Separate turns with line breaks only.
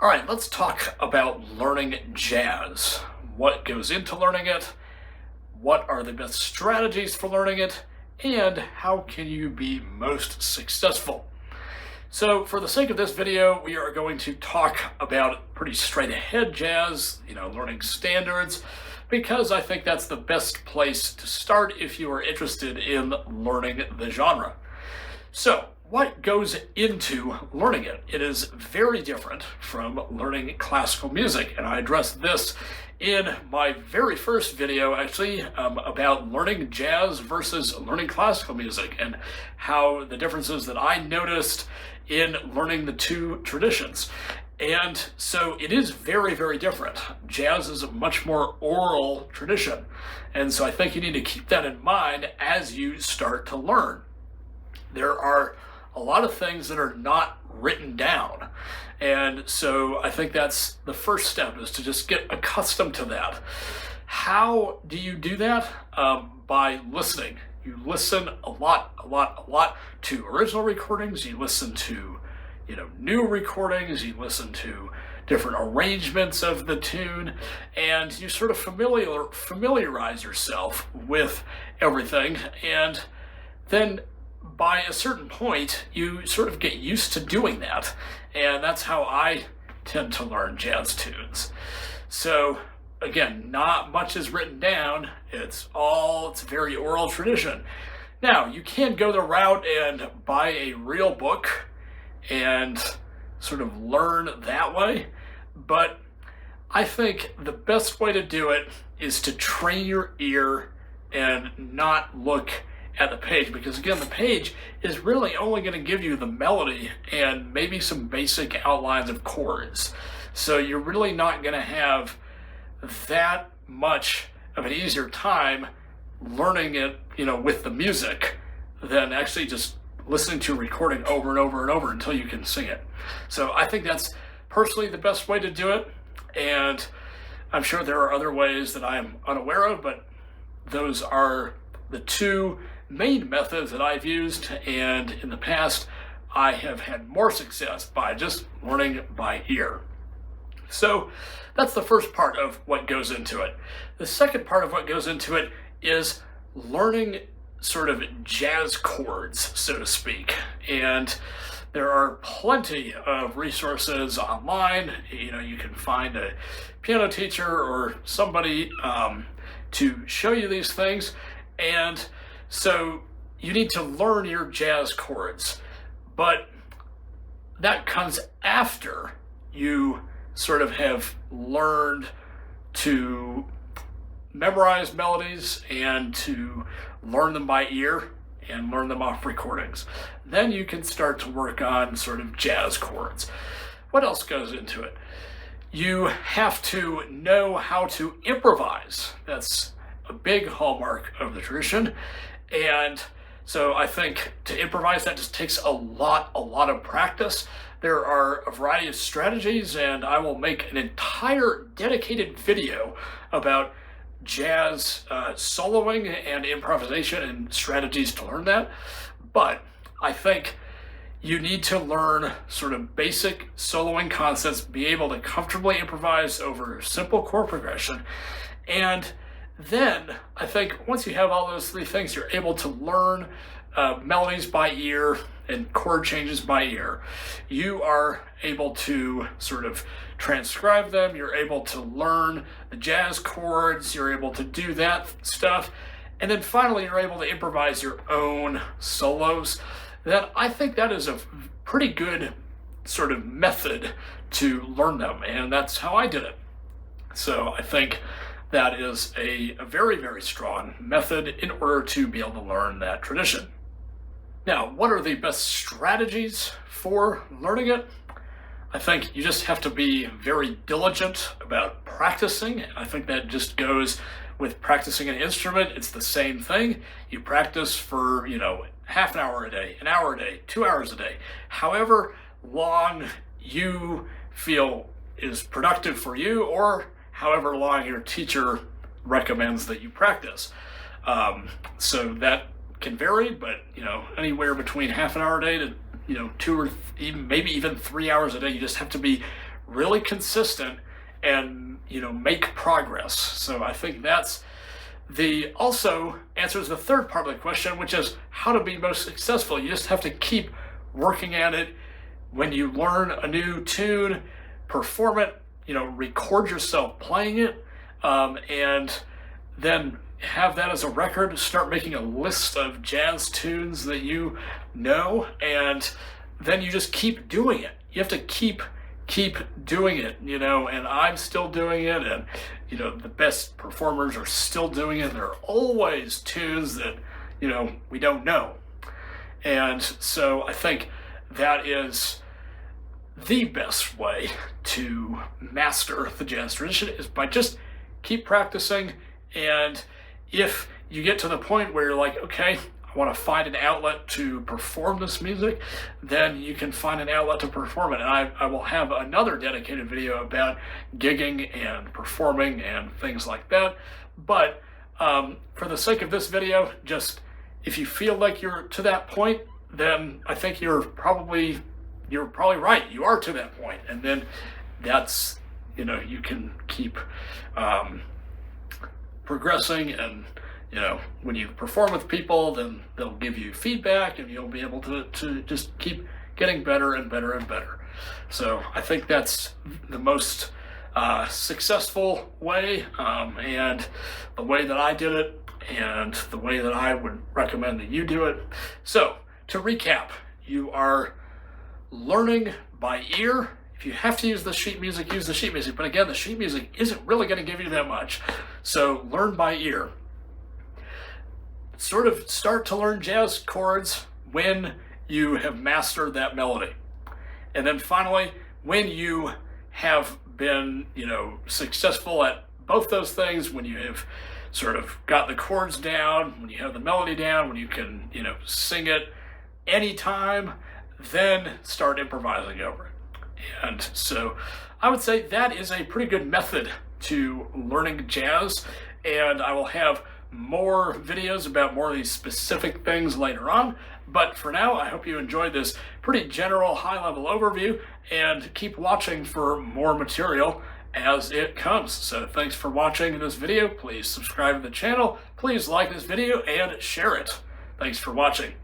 All right, let's talk about learning jazz. What goes into learning it? What are the best strategies for learning it? And how can you be most successful? So for the sake of this video, we are going to talk about pretty straight ahead jazz, learning standards, because I think that's the best place to start if you are interested in learning the genre. So what goes into learning it? It is very different from learning classical music, and I addressed this in my very first video, actually, about learning jazz versus learning classical music and how the differences that I noticed in learning the two traditions. And so it is very, very different. Jazz is a much more oral tradition. And so I think you need to keep that in mind as you start to learn. There are a lot of things that are not written down. And so I think that's the first step, is to just get accustomed to that. How do you do that? By listening. You listen a lot to original recordings. You listen to, new recordings. You listen to different arrangements of the tune, and you sort of familiarize yourself with everything. And then by a certain point, you sort of get used to doing that. And that's how I tend to learn jazz tunes. So again, not much is written down. It's very oral tradition. Now, you can go the route and buy a real book and sort of learn that way. But I think the best way to do it is to train your ear and not look at the page, because again, the page is really only going to give you the melody and maybe some basic outlines of chords. So you're really not going to have that much of an easier time learning it, with the music than actually just listening to a recording over and over and over until you can sing it. So I think that's personally the best way to do it. And I'm sure there are other ways that I am unaware of, but those are the two main methods that I've used, and in the past I have had more success by just learning by ear. So that's the first part of what goes into it. The second part of what goes into it is learning sort of jazz chords, so to speak. And there are plenty of resources online. You can find a piano teacher or somebody to show you these things. And so you need to learn your jazz chords, but that comes after you sort of have learned to memorize melodies and to learn them by ear and learn them off recordings. Then you can start to work on sort of jazz chords. What else goes into it? You have to know how to improvise. That's a big hallmark of the tradition. And so I think to improvise, that just takes a lot of practice. There are a variety of strategies, and I will make an entire dedicated video about jazz soloing and improvisation and strategies to learn that. But I think you need to learn sort of basic soloing concepts, be able to comfortably improvise over simple chord progression. And then I think once you have all those three things, you're able to learn melodies by ear and chord changes by ear. You are able to sort of transcribe them. You're able to learn the jazz chords. You're able to do that stuff. And then finally, you're able to improvise your own solos. I think that is a pretty good sort of method to learn them. And that's how I did it. So I think that is a very, very strong method in order to be able to learn that tradition. Now, what are the best strategies for learning it? I think you just have to be very diligent about practicing. I think that just goes with practicing an instrument. It's the same thing. You practice for, half an hour a day, an hour a day, 2 hours a day, however long you feel is productive for you, or however long your teacher recommends that you practice. So that can vary, but anywhere between half an hour a day to 2 or maybe even 3 hours a day. You just have to be really consistent and, you know, make progress. So I think that's also answers the third part of the question, which is how to be most successful. You just have to keep working at it. When you learn a new tune, perform it, you know, record yourself playing it, and then have that as a record. Start making a list of jazz tunes that you know, and then you just keep doing it. You have to keep doing it, you know, and I'm still doing it, and, you know, the best performers are still doing it. There are always tunes that, you know, we don't know. And so I think that is the best way to master the jazz tradition, is by just keep practicing. And if you get to the point where you're like, okay, I want to find an outlet to perform this music, then you can find an outlet to perform it. And I will have another dedicated video about gigging and performing and things like that. But for the sake of this video, just if you feel like you're to that point, then I think you're probably right. You are to that point. And then that's, you know, you can keep progressing, and, you know, when you perform with people, then they'll give you feedback, and you'll be able to just keep getting better and better and better. So I think that's the most successful way, and the way that I did it, and the way that I would recommend that you do it. So to recap, you are learning by ear. If you have to use the sheet music, use the sheet music. But again, the sheet music isn't really going to give you that much. So learn by ear. Sort of start to learn jazz chords when you have mastered that melody. And then finally, when you have been, you know, successful at both those things, when you have sort of got the chords down, when you have the melody down, when you can, you know, sing it anytime, then start improvising over it. And so I would say that is a pretty good method to learning jazz, and I will have more videos about more of these specific things later on. But for now, I hope you enjoyed this pretty general high-level overview, and keep watching for more material as it comes. So thanks for watching this video. Please subscribe to the channel. Please like this video and share it. Thanks for watching.